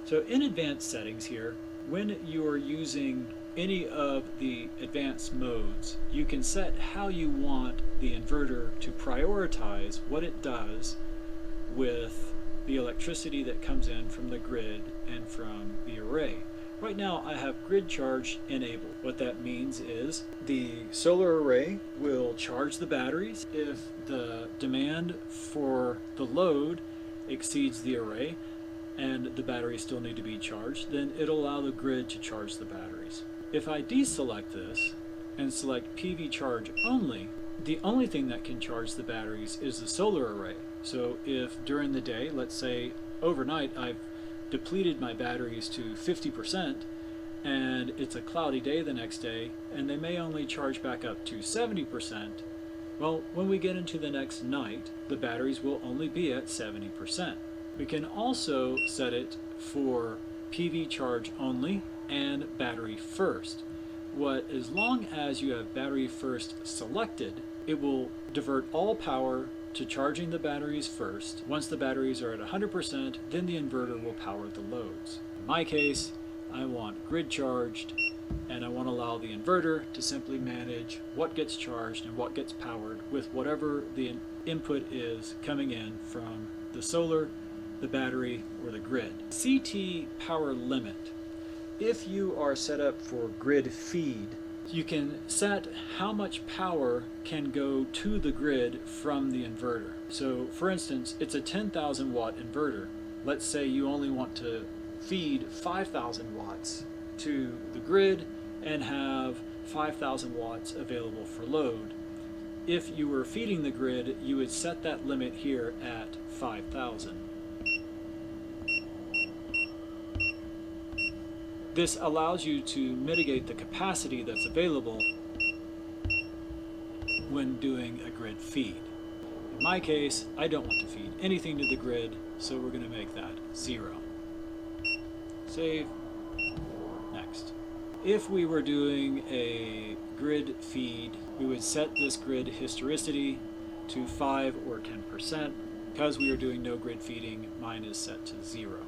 So in advanced settings here, when you are using any of the advanced modes, you can set how you want the inverter to prioritize what it does with the electricity that comes in from the grid and from the array. Right now I have grid charge enabled. What that means is the solar array will charge the batteries. If the demand for the load exceeds the array and the batteries still need to be charged, then it'll allow the grid to charge the batteries. If I deselect this and select PV charge only, the only thing that can charge the batteries is the solar array. So if during the day, let's say overnight, I've depleted my batteries to 50% and it's a cloudy day the next day and they may only charge back up to 70%, well, when we get into the next night, the batteries will only be at 70%. We can also set it for PV charge only and battery first. As long as you have battery first selected, it will divert all power to charging the batteries first. Once the batteries are at 100%, then the inverter will power the loads. In my case, I want grid charged, and I want to allow the inverter to simply manage what gets charged and what gets powered with whatever the input is coming in from the solar, the battery, or the grid. CT power limit. If you are set up for grid feed, you can set how much power can go to the grid from the inverter. So for instance, it's a 10,000 watt inverter. Let's say you only want to feed 5,000 watts to the grid and have 5,000 watts available for load. If you were feeding the grid, you would set that limit here at 5,000. This allows you to mitigate the capacity that's available when doing a grid feed. In my case, I don't want to feed anything to the grid, so we're going to make that 0. Save. Next. If we were doing a grid feed, we would set this grid historicity to 5 or 10%. Because we are doing no grid feeding, mine is set to 0.